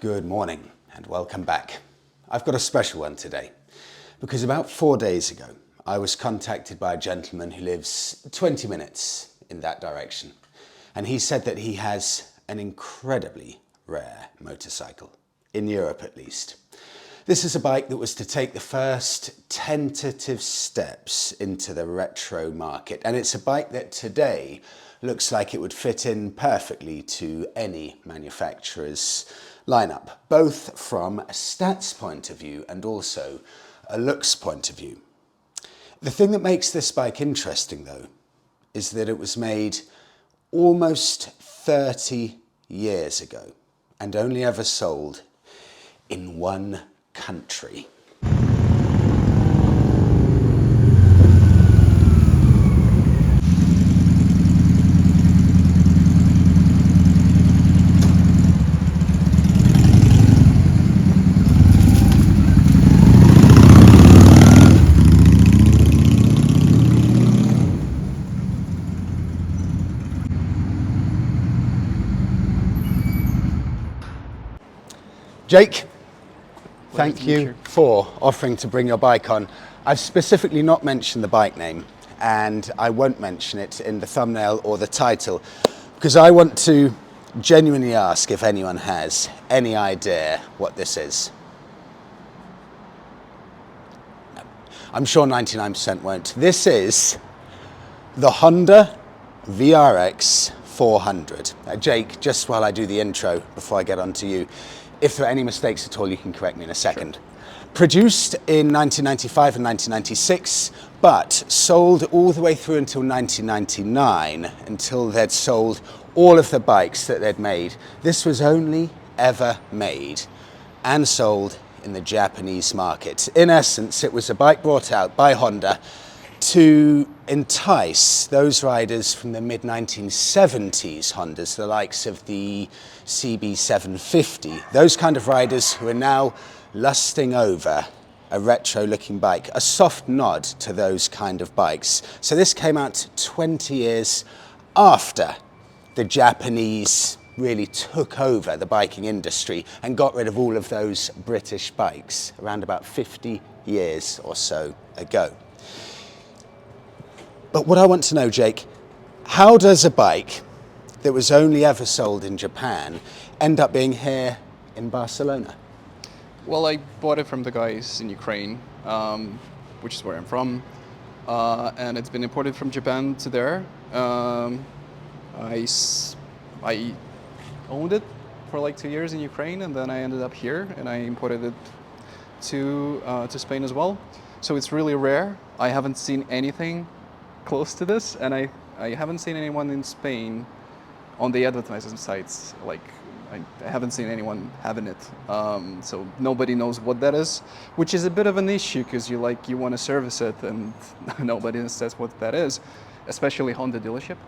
Good morning and welcome back. I've got a special one today because about 4 days ago I was contacted by a gentleman who lives 20 minutes in that direction, and he said that he has an incredibly rare motorcycle, in Europe at least. This is a bike that was to take the first tentative steps into the retro market, and it's a bike that today looks like it would fit in perfectly to any manufacturer's lineup, both from a stats point of view and also a looks point of view. The thing that makes this bike interesting though is that it was made almost 30 years ago and only ever sold in one country. Jake, thank you for offering to bring your bike on. I've specifically not mentioned the bike name, and I won't mention it in the thumbnail or the title because I want to genuinely ask if anyone has any idea what this is. No. I'm sure 99% won't. This is the Honda VRX 400. Now, Jake, just while I do the intro before I get on to you, if there are any mistakes at all, you can correct me in a second. Sure. Produced in 1995 and 1996, but sold all the way through until 1999, until they'd sold all of the bikes that they'd made. This was only ever made and sold in the Japanese market. In essence, it was a bike brought out by Honda to entice those riders from the mid-1970s Hondas, the likes of the CB750, those kind of riders who are now lusting over a retro-looking bike, a soft nod to those kind of bikes. So this came out 20 years after the Japanese really took over the biking industry and got rid of all of those British bikes around about 50 years or so ago. But what I want to know, Jake, how does a bike that was only ever sold in Japan end up being here in Barcelona? Well, I bought it from the guys in Ukraine, which is where I'm from, and it's been imported from Japan to there. I owned it for like 2 years in Ukraine, and then I ended up here, and I imported it to Spain as well. So it's really rare. I haven't seen anything close to this, and I haven't seen anyone in Spain on the advertising sites. Like I haven't seen anyone having it, so nobody knows what that is, which is a bit of an issue because you want to service it and nobody says what that is, especially Honda dealership.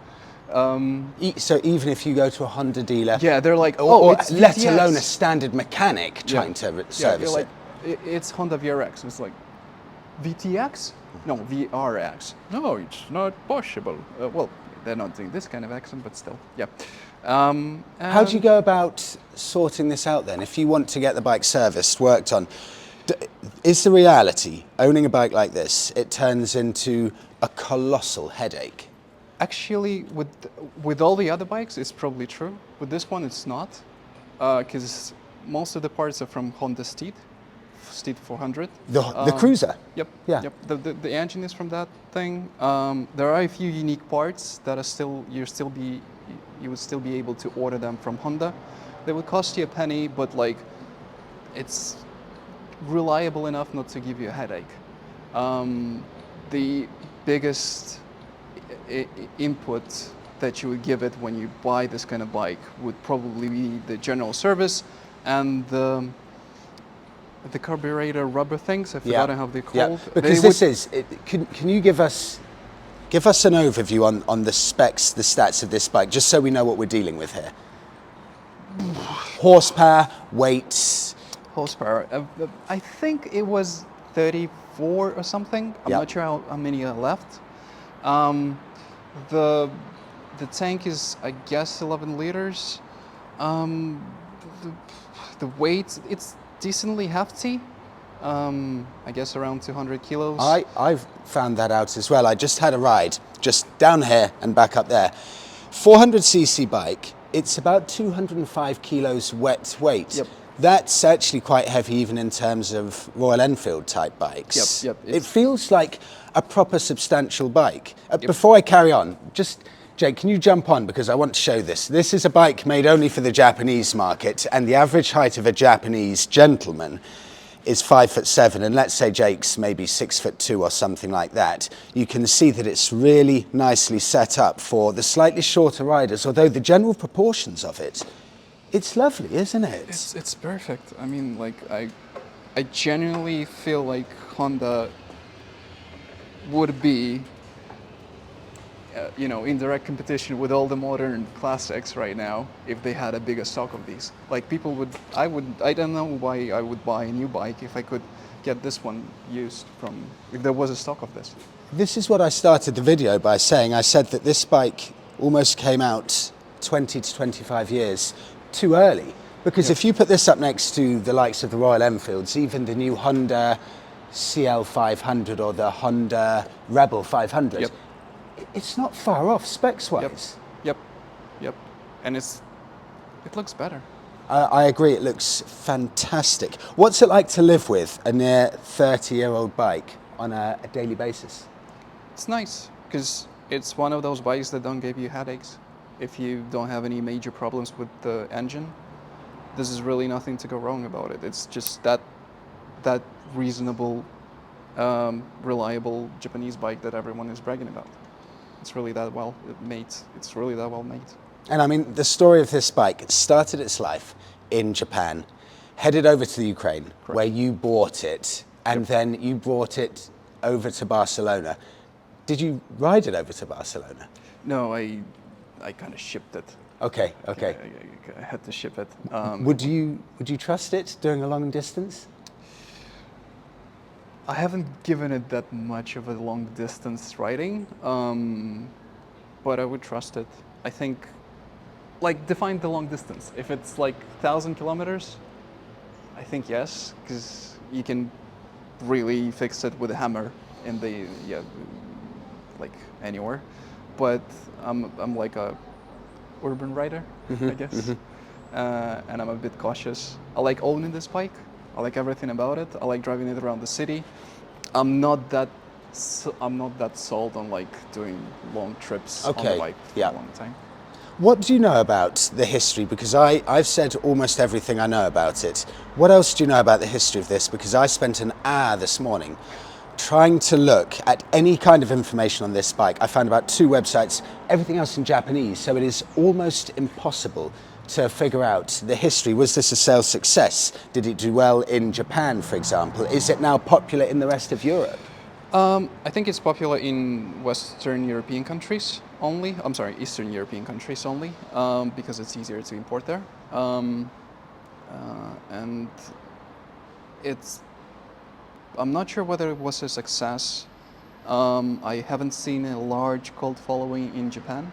So even if you go to a Honda dealer, yeah, they're like, or it's let VTX. alone a standard mechanic trying to service you're like, it. It's Honda VRX. It's like VTX. No, VRX. No, it's not possible. Well, they're not doing this kind of accent, but still, yeah. How do you go about sorting this out then? If you want to get the bike serviced, worked on, is the reality, owning a bike like this, it turns into a colossal headache? Actually, with all the other bikes, it's probably true. With this one, it's not, because most of the parts are from Honda Steed 400. The cruiser? Yep. Yeah. Yep. The engine is from that thing. There are a few unique parts that are still you would still be able to order them from Honda. They would cost you a penny, but like it's reliable enough not to give you a headache. The biggest input that you would give it when you buy this kind of bike would probably be the general service and the carburetor rubber things. I forgot how they're called. Yeah. Because can you give us an overview on the specs, the stats of this bike, just so we know what we're dealing with here? Horsepower, weight. Horsepower. I think it was 34 or something. I'm not sure how many are left. The tank is, I guess, 11 liters. the weight, it's decently hefty. I guess around 200 kilos. I've found that out as well. I just had a ride, just down here and back up there. 400cc bike, it's about 205 kilos wet weight. Yep. That's actually quite heavy even in terms of Royal Enfield type bikes. Yep. It feels like a proper substantial bike. Before I carry on, just Jake, can you jump on because I want to show this. This is a bike made only for the Japanese market, and the average height of a Japanese gentleman is 5'7", and let's say Jake's maybe 6'2" or something like that. You can see that it's really nicely set up for the slightly shorter riders, although the general proportions of it, it's lovely, isn't it? It's perfect. I mean, like I genuinely feel like Honda would be, in direct competition with all the modern classics right now if they had a bigger stock of these. Like I don't know why I would buy a new bike if I could get this one used if there was a stock of this. This is what I started the video by saying. I said that this bike almost came out 20 to 25 years too early. Because if you put this up next to the likes of the Royal Enfields, even the new Honda CL500 or the Honda Rebel 500, Yep. It's not far off specs-wise. Yep. And it looks better. I agree, it looks fantastic. What's it like to live with a near 30-year-old bike on a daily basis? It's nice because it's one of those bikes that don't give you headaches. If you don't have any major problems with the engine, this is really nothing to go wrong about it. It's just that reasonable, reliable Japanese bike that everyone is bragging about. It's really that well made. It's really that well made. And I mean, the story of this bike, it started its life in Japan, headed over to the Ukraine, Correct. where you bought it, and then you brought it over to Barcelona. Did you ride it over to Barcelona? No, I kind of shipped it. Okay. I had to ship it. Would you trust it doing a long distance? I haven't given it that much of a long distance riding, but I would trust it. I think, define the long distance. If it's 1,000 kilometers, I think yes, because you can really fix it with a hammer in anywhere. But I'm like a urban rider, I guess, and I'm a bit cautious. I like owning this bike. I like everything about it. I like driving it around the city. I'm not that sold on doing long trips on the bike for a long time. What do you know about the history? Because I've said almost everything I know about it. What else do you know about the history of this? Because I spent an hour this morning trying to look at any kind of information on this bike. I found about 2 websites, everything else in Japanese, so it is almost impossible to figure out the history. Was this a sales success? Did it do well in Japan, for example? Is it now popular in the rest of Europe? I think it's popular in Western European countries only. I'm sorry, Eastern European countries only, because it's easier to import there. And I'm not sure whether it was a success. I haven't seen a large cult following in Japan.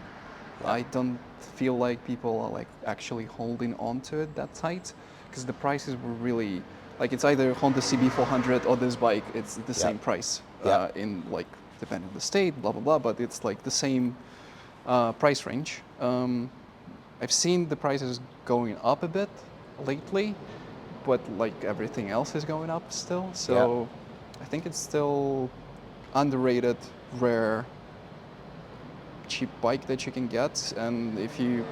I don't feel like people are actually holding on to it that tight, because the prices were really it's either Honda CB400 or this bike. It's the same price in depending on the state, blah blah blah. But it's the same price range. I've seen the prices going up a bit lately, but everything else is going up still. So I think it's still underrated, rare, cheap bike that you can get, and if you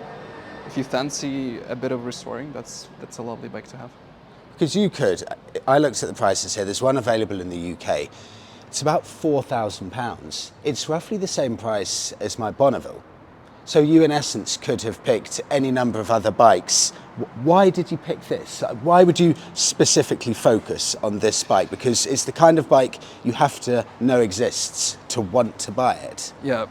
fancy a bit of restoring, that's a lovely bike to have. Because I looked at the prices here, there's one available in the UK. It's about £4,000. It's roughly the same price as my Bonneville. So you in essence could have picked any number of other bikes. Why did you pick this? Why would you specifically focus on this bike? Because it's the kind of bike you have to know exists to want to buy it. Yeah.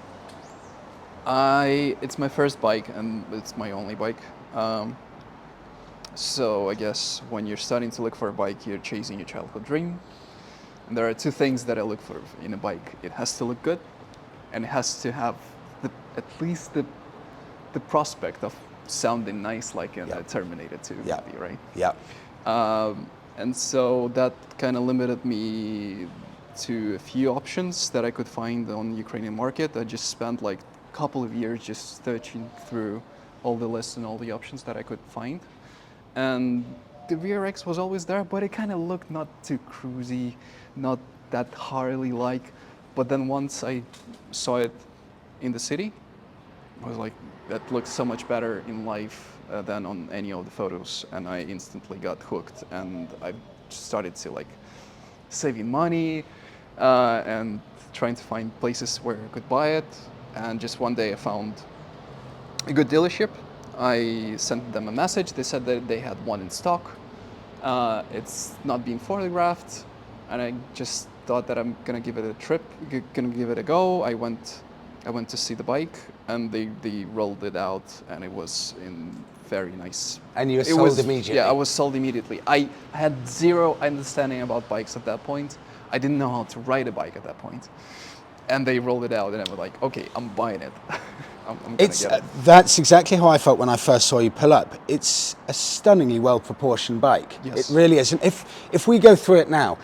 It's my first bike and it's my only bike. So I guess when you're starting to look for a bike, you're chasing your childhood dream. And there are 2 things that I look for in a bike. It has to look good, and it has to have at least the prospect of sounding nice like in Yeah. the Terminator 2 Yeah. movie, right? Yeah. And so that kind of limited me to a few options that I could find on the Ukrainian market. I just spent like a couple of years just searching through all the lists and all the options that I could find. And the VRX was always there, but it kind of looked not too cruisy, not that Harley-like. But then once I saw it in the city, I was like, that looks so much better in life than on any of the photos, and I instantly got hooked, and I started to like saving money and trying to find places where I could buy it. And just one day I found a good dealership. I sent them a message. They said that they had one in stock. It's not being photographed, and I just thought that I'm gonna give it a trip, gonna give it a go. I went to see the bike, and they rolled it out, and it was in very nice. And you were sold immediately? Yeah, I was sold immediately. I had zero understanding about bikes at that point. I didn't know how to ride a bike at that point. And they rolled it out, and I was like, okay, I'm buying it. I'm gonna get it. That's exactly how I felt when I first saw you pull up. It's a stunningly well-proportioned bike. Yes. It really is. And if we go through it now,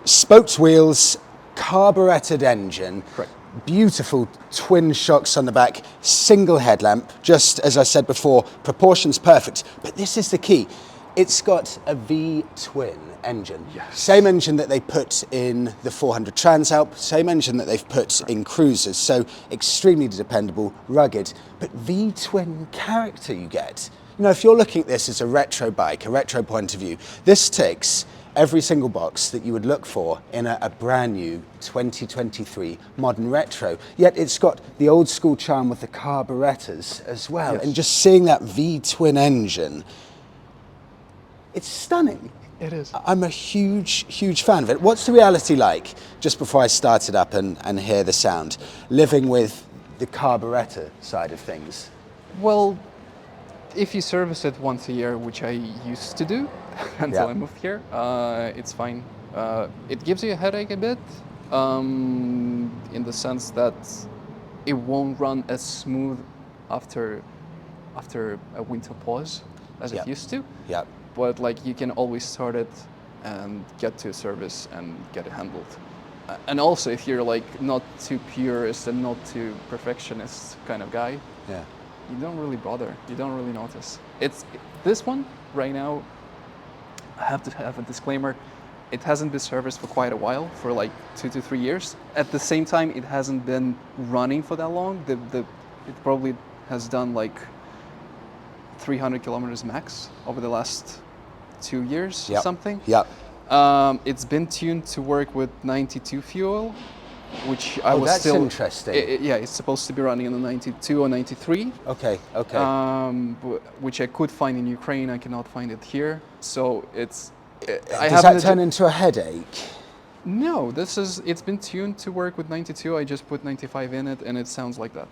spoked wheels, carburetted engine, Correct. beautiful twin shocks on the back, single headlamp, just as I said before, proportions perfect. But this is the key. It's got a V-twin engine. Yes. Same engine that they put in the 400 Transalp, same engine that they've put in cruisers. So extremely dependable, rugged, but V-twin character you get. You know, if you're looking at this as a retro bike, a retro point of view, this ticks every single box that you would look for in a brand new 2023 modern retro. Yet it's got the old school charm with the carburettors as well. Yes. And just seeing that V-twin engine, it's stunning. It is. I'm a huge, huge fan of it. What's the reality like, just before I start it up and hear the sound, living with the carburetor side of things? Well, if you service it once a year, which I used to do until Yeah. I moved here, it's fine. It gives you a headache a bit, in the sense that it won't run as smooth after a winter pause as Yeah. it used to. Yeah. But like you can always start it and get to a service and get it handled. And also, if you're like not too purist and not too perfectionist kind of guy, Yeah. you don't really bother. You don't really notice. This one right now. I have to have a disclaimer. It hasn't been serviced for quite a while, for like 2 to 3 years. At the same time, it hasn't been running for that long. It probably has done like 300 kilometers max over the last 2 years or Yep. something. Yeah. It's been tuned to work with 92 fuel, which I Oh, was that's still interesting. yeah, it's supposed to be running on the 92 or 93. Okay. Okay. Which I could find in Ukraine. I cannot find it here. So it's. Does that turn into a headache? No, it's been tuned to work with 92. I just put 95 in it, and it sounds like that.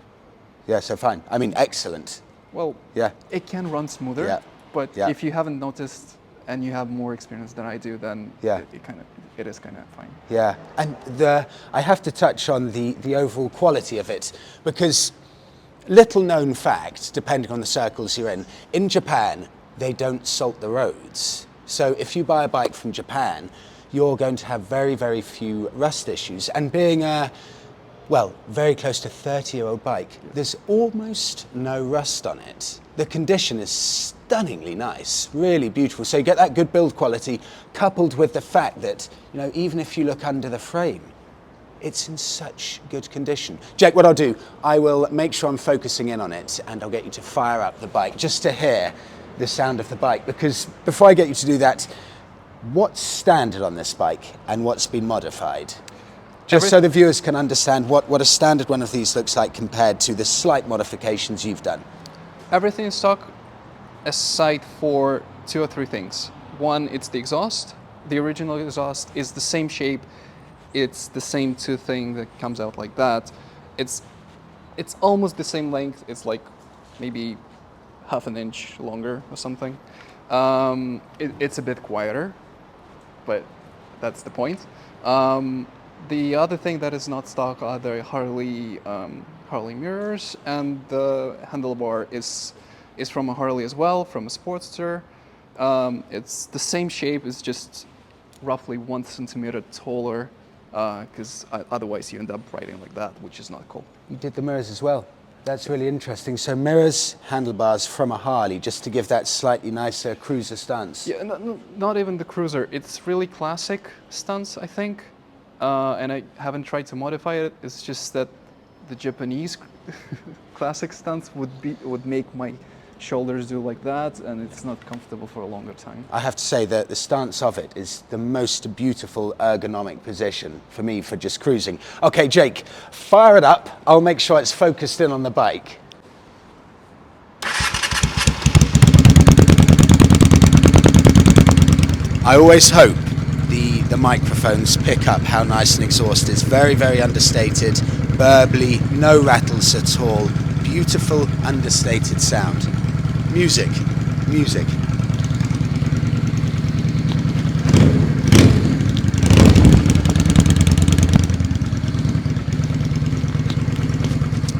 Yeah. So fine. I mean, excellent. Well, Yeah. it can run smoother, Yeah. but Yeah. if you haven't noticed and you have more experience than I do, then Yeah. it is kind of fine. Yeah, and I have to touch on the overall quality of it, because little known fact, depending on the circles you're in Japan, they don't salt the roads. So if you buy a bike from Japan, you're going to have very, very few rust issues. And being a, well, very close to 30-year-old bike, there's almost no rust on it. The condition is stunningly nice, really beautiful. So you get that good build quality, coupled with the fact that, you know, even if you look under the frame, it's in such good condition. Jake, what I'll do, I will make sure I'm focusing in on it, and I'll get you to fire up the bike just to hear the sound of the bike. Because before I get you to do that, what's standard on this bike and what's been modified? Just so the viewers can understand what a standard one of these looks like compared to the slight modifications you've done. Everything is stock, aside for 2 or 3 things. One, it's the exhaust. The original exhaust is the same shape. It's the same tooth thing that comes out like that. It's almost the same length. It's like maybe half an inch longer or something. It's a bit quieter, but that's the point. The other thing that is not stock are the Harley mirrors, and the handlebar is is from a Harley as well, from a Sportster. It's the same shape, it's just roughly 1 centimeter taller, because otherwise you end up riding like that, which is not cool. You did the mirrors as well. That's really interesting. So mirrors, handlebars from a Harley, just to give that slightly nicer cruiser stance. Yeah, not even the cruiser. It's really classic stunts, I think. And I haven't tried to modify it. It's just that the Japanese classic stunts would make my shoulders do like that, and it's not comfortable for a longer time. I have to say that the stance of it is the most beautiful ergonomic position for me for just cruising. Okay, Jake, fire it up. I'll make sure it's focused in on the bike. I always hope the microphones pick up how nice an exhaust is. Very, very understated, burbly, no rattles at all. Beautiful, understated sound. Music, music.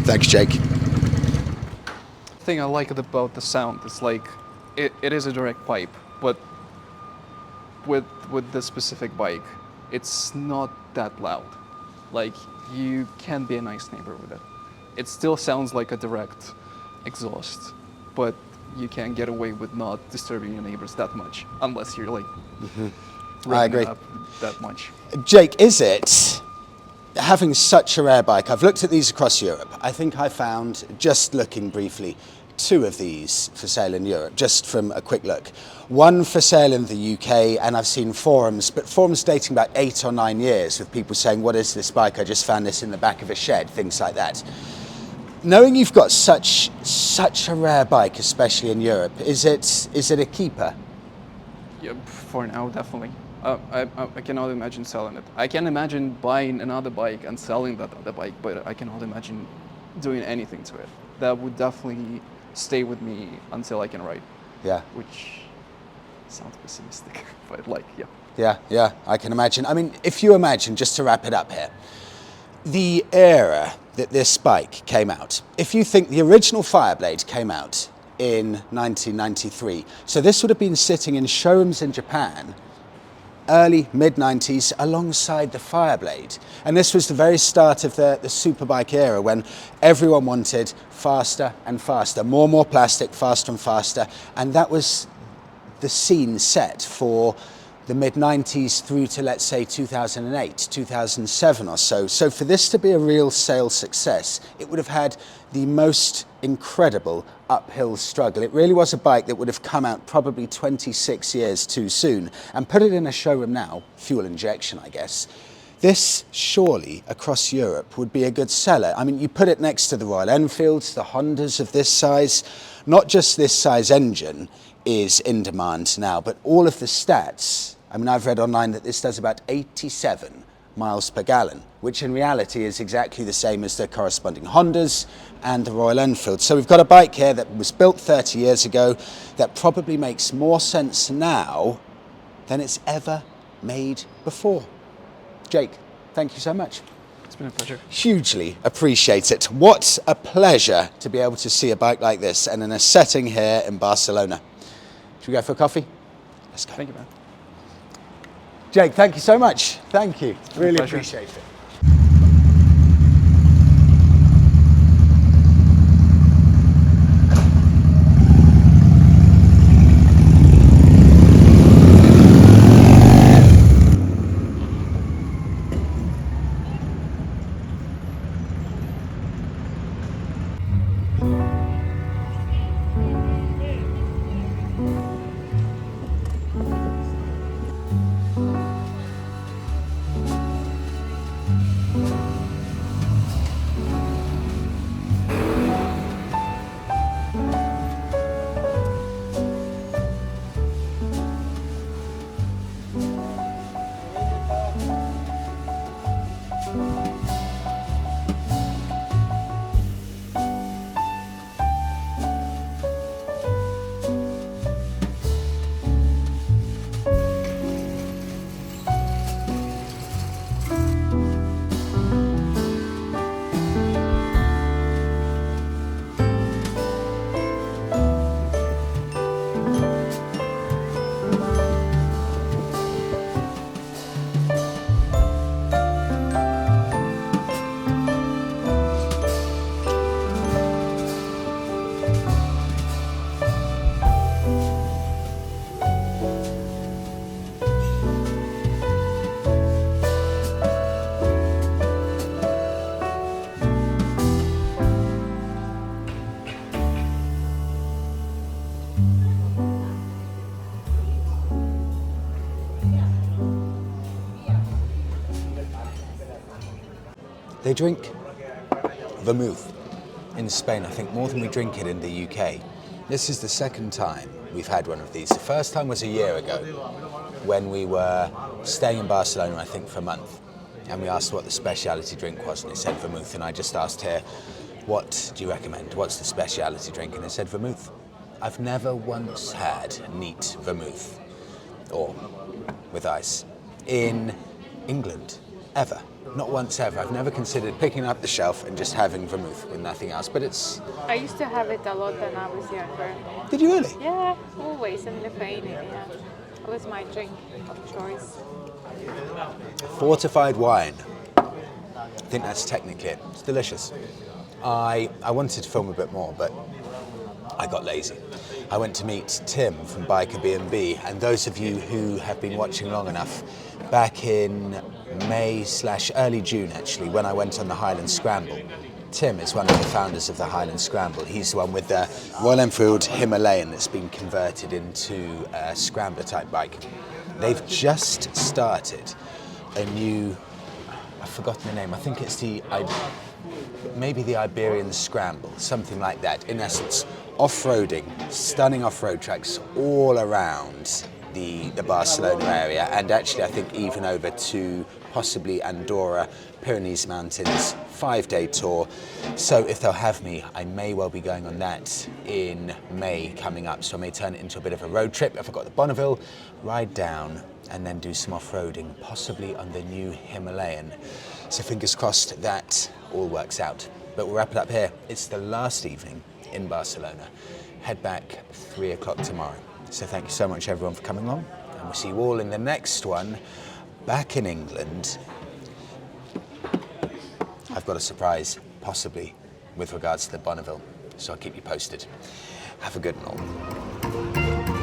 Thanks, Jake. The thing I like about the sound is like, it is a direct pipe, but with this specific bike, it's not that loud. Like, you can be a nice neighbor with it. It still sounds like a direct exhaust, but you can't get away with not disturbing your neighbors that much, unless you're like I agree. It up that much. Jake, is it, having such a rare bike, I've looked at these across Europe. I think I found, just looking briefly, 2 of these for sale in Europe, just from a quick look. One for sale in the UK, and I've seen forums, but forums dating back 8 or 9 years with people saying, what is this bike? I just found this in the back of a shed, things like that. Knowing you've got such a rare bike, especially in Europe, is it a keeper? Yeah, for now, definitely. I cannot imagine selling it. I can imagine buying another bike and selling that other bike, but I cannot imagine doing anything to it. That would definitely stay with me until I can ride. Yeah. Which sounds pessimistic, but like, yeah. Yeah, I can imagine. I mean, if you imagine, just to wrap it up here, the era that this bike came out, if you think the original Fireblade came out in 1993, so this would have been sitting in showrooms in Japan early, mid-90s, alongside the Fireblade. And this was the very start of the superbike era, when everyone wanted faster and faster, more and more plastic, faster and faster, and that was the scene set for the mid-90s through to, let's say, 2008, 2007 or so. So for this to be a real sales success, it would have had the most incredible uphill struggle. It really was a bike that would have come out probably 26 years too soon. And put it in a showroom now, fuel injection, I guess, this surely across Europe would be a good seller. I mean, you put it next to the Royal Enfields, the Hondas of this size, not just this size engine is in demand now, but all of the stats. I mean, I've read online that this does about 87 miles per gallon, which in reality is exactly the same as the corresponding Hondas and the Royal Enfield. So we've got a bike here that was built 30 years ago that probably makes more sense now than it's ever made before. Jake, thank you so much. It's been a pleasure. Hugely appreciate it. What a pleasure to be able to see a bike like this, and in a setting here in Barcelona. Should we go for a coffee? Let's go. Thank you, man. Jake, thank you so much. Thank you. Really pleasure. appreciate it. They drink vermouth in Spain, I think, more than we drink it in the UK. This is the second time we've had one of these. The first time was a year ago when we were staying in Barcelona, I think, for a month. And we asked what the speciality drink was, and it said vermouth. And I just asked here, what do you recommend? What's the speciality drink? And it said vermouth. I've never once had neat vermouth, or with ice, in England, ever. Not once ever. I've never considered picking up the shelf and just having vermouth with nothing else, but it's... I used to have it a lot when I was younger. Did you really? Yeah, always in Lithuania, yeah. It was my drink of choice. Fortified wine. I think that's technically it. It's delicious. I wanted to film a bit more, but I got lazy. I went to meet Tim from Biker B&B, and those of you who have been watching long enough, back in May/early June actually, when I went on the Highland Scramble. Tim is one of the founders of the Highland Scramble. He's the one with the Royal Enfield Himalayan that's been converted into a Scrambler type bike. They've just started a new, I've forgotten the name, I think it's maybe the Iberian Scramble, something like that. In essence, off-roading, stunning off-road tracks all around the Barcelona area, and actually I think even over to possibly Andorra, Pyrenees Mountains, 5-day tour. So if they'll have me, I may well be going on that in May coming up. So I may turn it into a bit of a road trip. If I've got the Bonneville, ride down and then do some off-roading, possibly on the new Himalayan. So fingers crossed that all works out. But we'll wrap it up here. It's the last evening in Barcelona. Head back 3 o'clock tomorrow. So thank you so much everyone for coming along, and we'll see you all in the next one back in England. I've got a surprise, possibly, with regards to the Bonneville, so I'll keep you posted. Have a good one all.